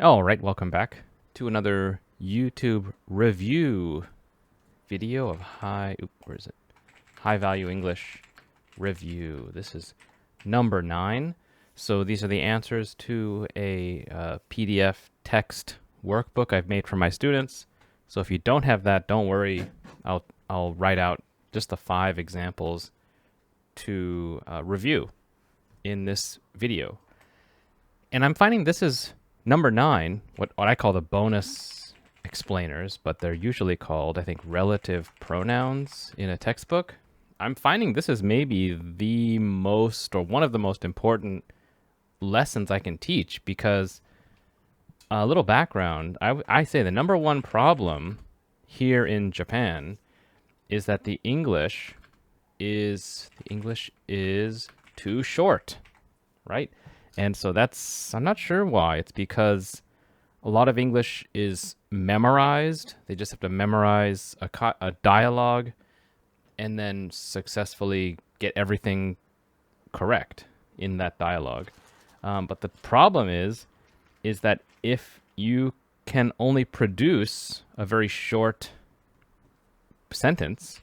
All right, welcome back to another YouTube review video of where is it? High Value English Review. This is number 9. So these are the answers to a PDF text workbook I've made for my students. So if you don't have that, don't worry. I'll write out just the 5 examples to review in this video. And I'm finding this is number 9, what I call the bonus explainers, but they're usually called, I think, relative pronouns in a textbook. I'm finding this is maybe the most, or one of the most important lessons I can teach, because a little background, I say the number one problem here in Japan is that the English is too short, right? And so I'm not sure why. It's because a lot of English is memorized. They just have to memorize a dialogue and then successfully get everything correct in that dialogue. But the problem is that if you can only produce a very short sentence,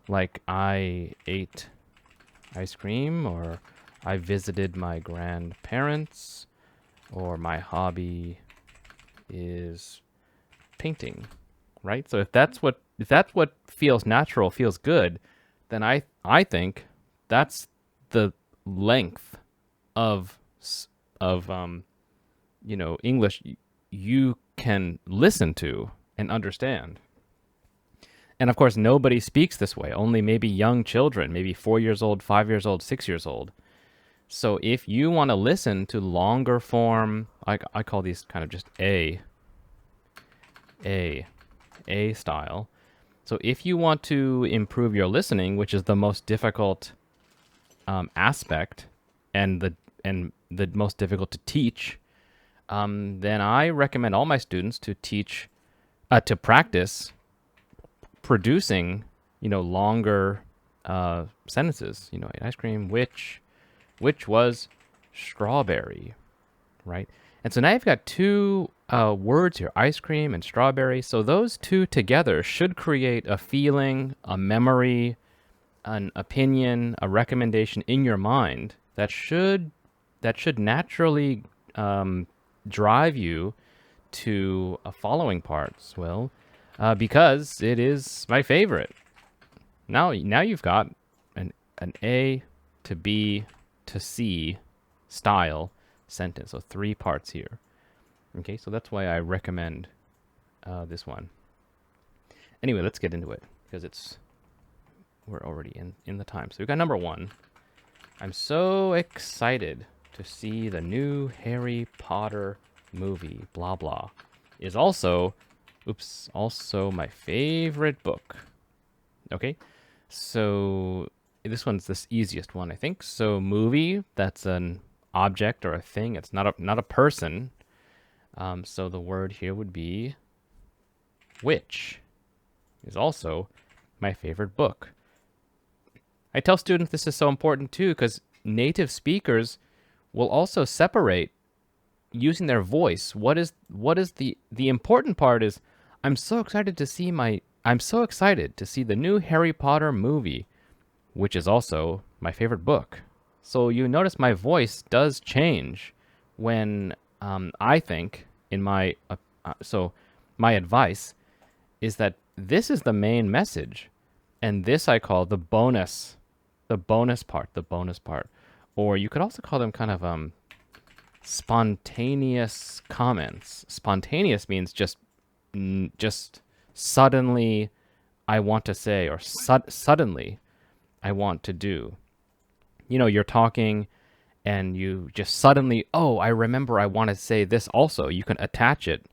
like I ate ice cream, or I visited my grandparents, or my hobby is painting, right? So if that's what feels natural, feels good, then I think that's the length of English you can listen to and understand. And of course, nobody speaks this way. Only maybe young children, maybe 4 years old, 5 years old, 6 years old. So if you want to listen to longer form, I call these kind of just A style. So if you want to improve your listening, which is the most difficult aspect and the most difficult to teach, then I recommend all my students to practice producing, longer sentences. Ate ice cream, which was strawberry, right? And so now you've got two words here, ice cream and strawberry. So those two together should create a feeling, a memory, an opinion, a recommendation in your mind that should naturally drive you to a following parts. Well, because it is my favorite. Now you've got an A to B to C style sentence. So 3 parts here. Okay, so that's why I recommend this one. Anyway, let's get into it, because we're already in the time. So we've got number 1. I'm so excited to see the new Harry Potter movie, blah blah, is also my favorite book. Okay, so this one's the easiest one, I think. So movie, that's an object or a thing. It's not a person. So the word here would be which is also my favorite book. I tell students this is so important too, because native speakers will also separate using their voice. What is the important part is I'm so excited to see the new Harry Potter movie, which is also my favorite book. So you notice my voice does change when I think my advice is that this is the main message, and this I call the bonus part. Or you could also call them kind of spontaneous comments. Spontaneous means just suddenly I want to say, or suddenly I want to do. You're talking and you just suddenly, oh, I remember I want to say this also. You can attach it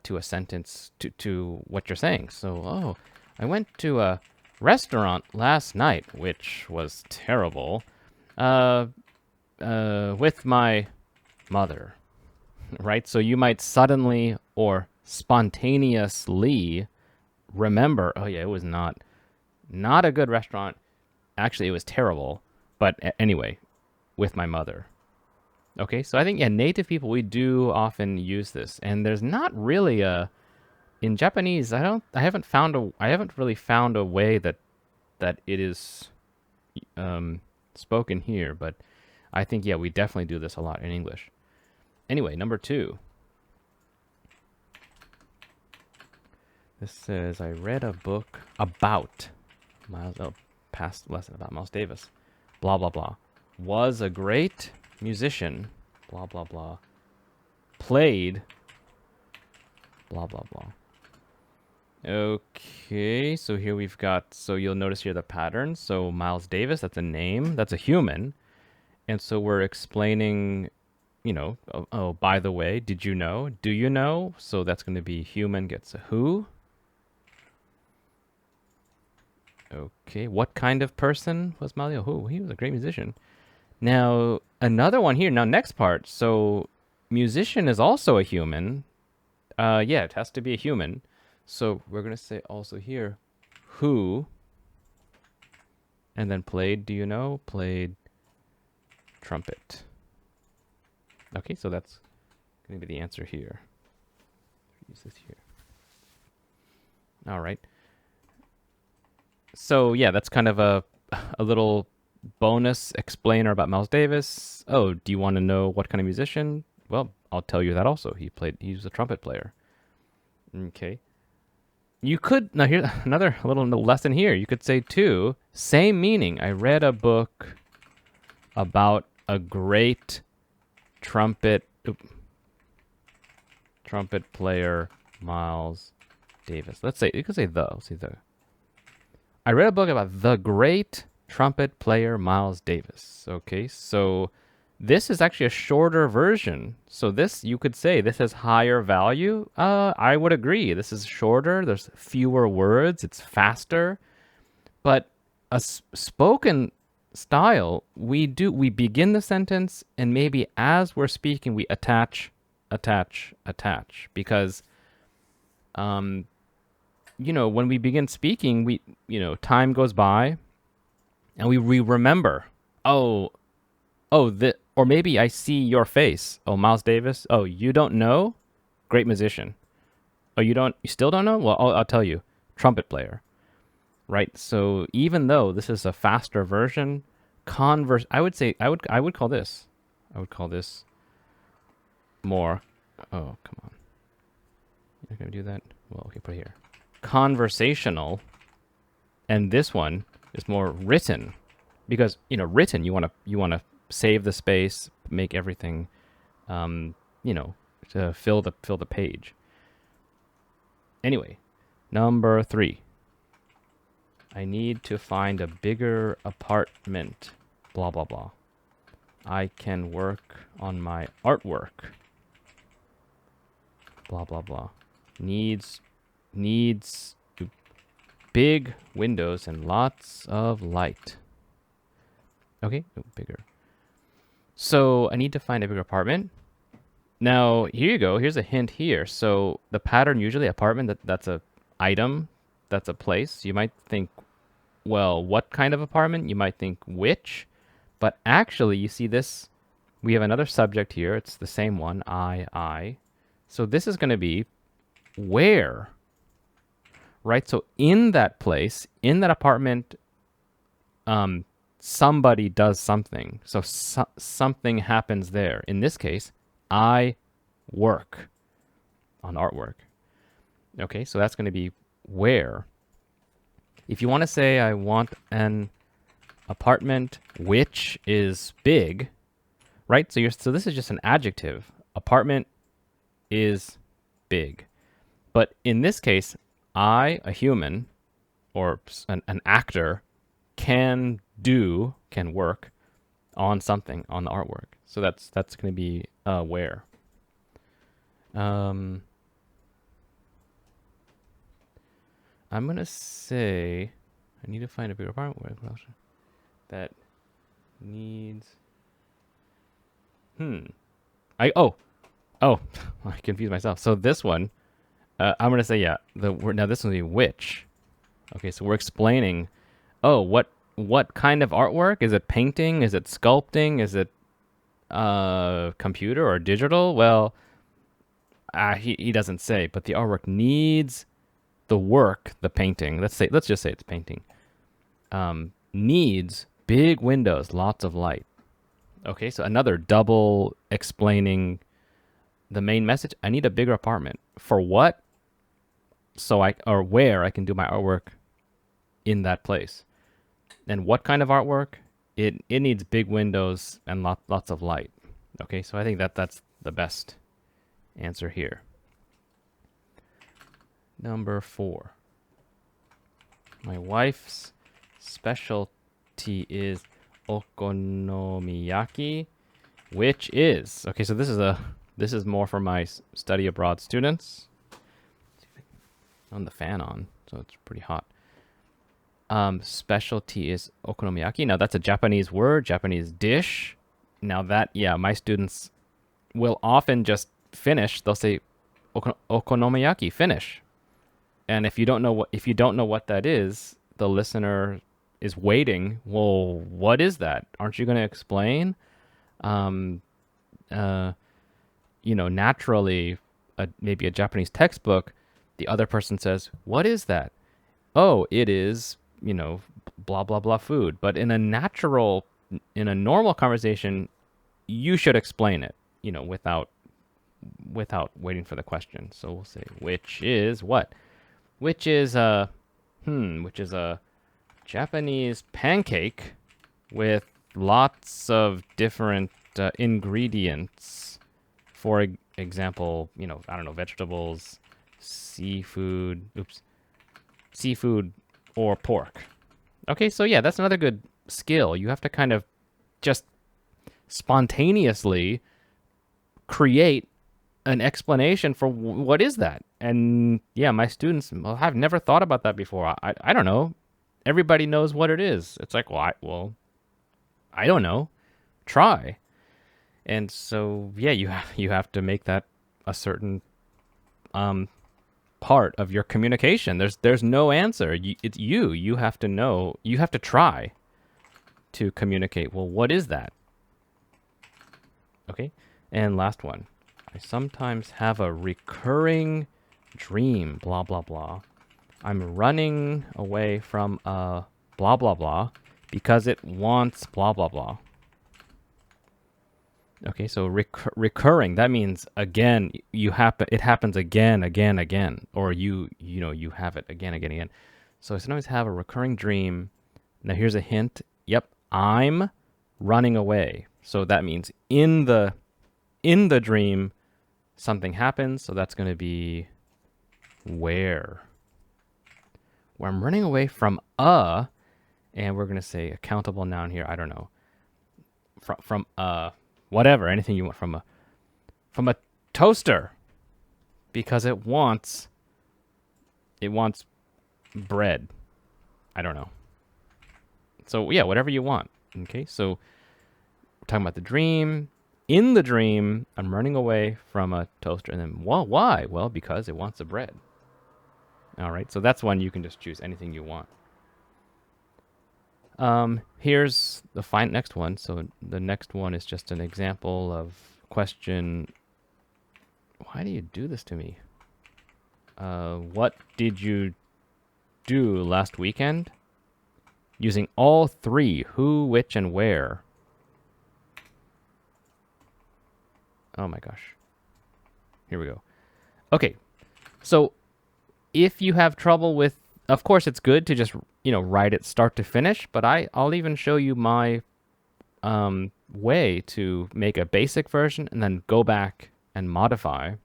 to a sentence to what you're saying. So, oh, I went to a restaurant last night, which was terrible, with my mother, right? So you might suddenly or spontaneously remember, oh yeah, it was not a good restaurant. Actually, it was terrible. But anyway, with my mother. Okay, so I think yeah, native people we do often use this, and there's not really a in Japanese. I haven't really found a way that it is spoken here, but I think yeah, we definitely do this a lot in English. Anyway, number 2. This says I read a book about past lesson about Miles Davis. Blah blah blah. Was a great musician. Blah blah blah. Played. Blah blah blah. Okay, so here we've got, so you'll notice here the pattern. So Miles Davis, that's a name, that's a human. And so we're explaining, you know, oh, by the way, did you know? Do you know? So that's going to be human gets a who. Okay, what kind of person was Mario? Who? He was a great musician. Now, another one here. Now, next part. So, musician is also a human. Yeah, it has to be a human. So, we're going to say also here, who, and then played, do you know? Played trumpet. Okay, so that's going to be the answer here. Use this here. All right. So yeah, that's kind of a little bonus explainer about Miles Davis. Oh, do you want to know what kind of musician? Well, I'll tell you that also. He was a trumpet player. Okay. You could, now here's another little lesson here. You could say too, same meaning. I read a book about a great trumpet player, Miles Davis. Let's say, you could say the, let's see the. I read a book about the great trumpet player Miles Davis. Okay, so this is actually a shorter version. So this, you could say, this has higher value. I would agree. This is shorter. There's fewer words. It's faster. But a spoken style, we begin the sentence, and maybe as we're speaking, we attach, because you know, when we begin speaking, we, you know, time goes by and we remember, or maybe I see your face. Oh, Miles Davis. Oh, you don't know? Great musician. Oh, you still don't know? Well, I'll tell you, trumpet player, right? So even though this is a faster version, I would call this more, oh, come on. You're not going to do that? Well, okay, put it here. Conversational, and this one is more written, because you know, written, you want to save the space, make everything you know, to fill the page. Anyway, number 3. I need to find a bigger apartment, blah blah blah. I can work on my artwork, blah blah blah. Needs big windows and lots of light. Okay, bigger. So I need to find a bigger apartment. Now, here you go. Here's a hint here. So the pattern, usually apartment, that's a item, that's a place. You might think, well, what kind of apartment? You might think which. But actually, you see this, we have another subject here. It's the same one, I. So this is going to be where. Right, so in that place, in that apartment, somebody does something. So something happens there. In this case, I work on artwork. Okay, so that's going to be where. If you want to say I want an apartment which is big, right? So this is just an adjective. Apartment is big. But in this case, I, a human, or an actor, can work on something, on the artwork. So that's going to be where. I'm going to say, I need to find a bigger apartment. That needs, I confused myself. So this one, I'm going to say, yeah, now this will be which. Okay, so we're explaining, what kind of artwork? Is it painting? Is it sculpting? Is it computer or digital? Well, he doesn't say, but the artwork needs the work, the painting. Let's just say it's painting. Needs big windows, lots of light. Okay, so another double explaining the main message. I need a bigger apartment. For what? Or where I can do my artwork in that place. And what kind of artwork? It needs big windows and lots of light. Okay, so I think that's the best answer here. Number 4. My wife's specialty is okonomiyaki, which is, okay, so this is more for my study abroad students. On the fan on, so it's pretty hot. Specialty is okonomiyaki. Now that's a Japanese word, Japanese dish. Now that, yeah, my students will often just finish. They'll say okonomiyaki, finish. And if you don't know what that is, the listener is waiting. Well, what is that? Aren't you going to explain? Naturally, maybe a Japanese textbook, the other person says, "What is that?" Oh, it is, blah blah blah food. But in a normal conversation, you should explain it, without waiting for the question. So we'll say, which is what? Which is a Japanese pancake with lots of different ingredients. For example, I don't know, vegetables, seafood or pork. Okay, so yeah, that's another good skill. You have to kind of just spontaneously create an explanation for what is that. And yeah, my students, well, I've never thought about that before. I don't know. Everybody knows what it is. It's like, I don't know. Try. And so yeah, you have to make that a certain part of your communication. There's no answer. It's you. You have to know. You have to try to communicate. Well, what is that? Okay. And last one. I sometimes have a recurring dream, blah, blah, blah. I'm running away from a blah, blah, blah because it wants blah, blah, blah. Okay, so recurring, that means again, it happens again, or you have it again. So I sometimes have a recurring dream. Now here's a hint. Yep, I'm running away. So that means in the dream, something happens. So that's going to be where I'm running away from and we're going to say a countable noun here. I don't know. From whatever, anything you want, from a toaster, because it wants bread. I don't know. So yeah, whatever you want. Okay, so we're talking about the dream. In the dream, I'm running away from a toaster, and then why? Well, because it wants the bread. All right, so that's one you can just choose anything you want. Here's the next one. So the next one is just an example of question. Why do you do this to me? What did you do last weekend? Using all three, who, which, and where. Oh my gosh. Here we go. Okay. So if you have trouble with, of course, it's good to just, write it start to finish, but I'll even show you my way to make a basic version and then go back and modify.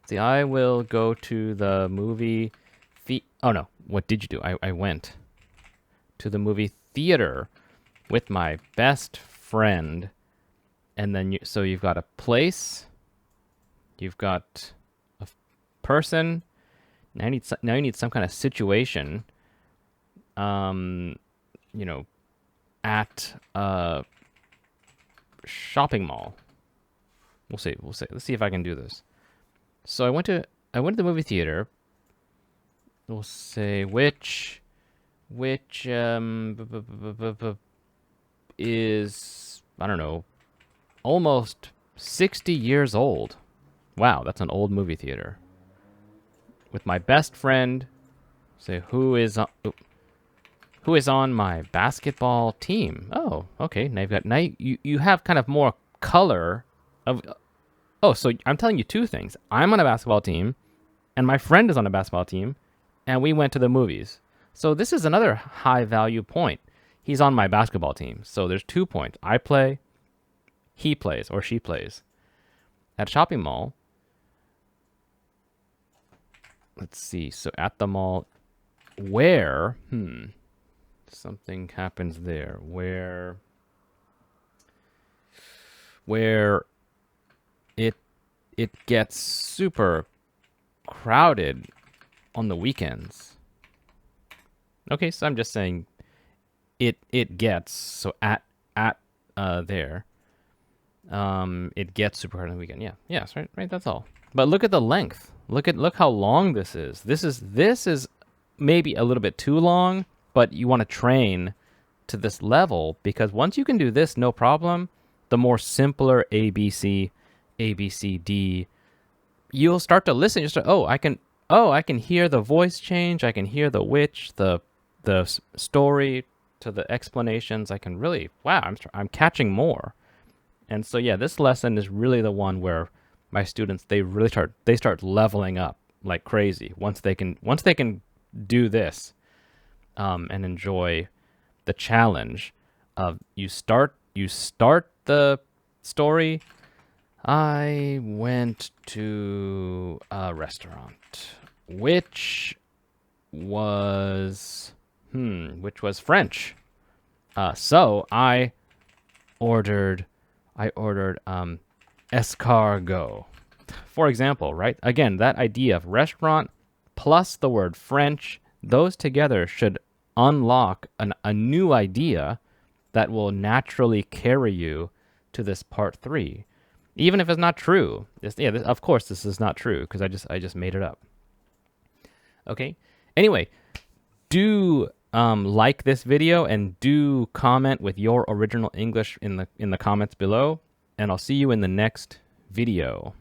See, I will go to the movie. Oh no, what did you do? I went to the movie theater with my best friend. And then so you've got a place, you've got a person. Now you need some kind of situation. At a shopping mall. We'll see. Let's see if I can do this. So I went to the movie theater. We'll say which is, I don't know, almost 60 years old. Wow, that's an old movie theater. With my best friend, say who is on my basketball team. Oh, okay. Now you have kind of more color of. Oh, so I'm telling you two things. I'm on a basketball team, and my friend is on a basketball team, and we went to the movies. So this is another high value point. He's on my basketball team. So there's 2 points. I play, he plays, or she plays. At a shopping mall, let's see. So at the mall, where, something happens there. Where it gets super crowded on the weekends. Okay, so I'm just saying it gets, so at there, it gets super crowded on the weekend. Yeah, yes, right, that's all. But look at the length. Look how long this is. This is maybe a little bit too long, but you want to train to this level, because once you can do this, no problem, the more simpler ABC, D, you'll start to listen. You start, I can hear the voice change. I can hear the which, the story to the explanations. I can really, wow, I'm catching more. And so, yeah, this lesson is really the one where my students, they start leveling up like crazy once they can do this, and enjoy the challenge of you start the story. I went to a restaurant which was French. So I ordered escargot. For example, right? Again, that idea of restaurant plus the word French, those together should unlock a new idea that will naturally carry you to this part 3. Even if it's not true. Of course this is not true, because I just made it up. Okay? Anyway, do like this video, and do comment with your original English in the comments below, and I'll see you in the next video.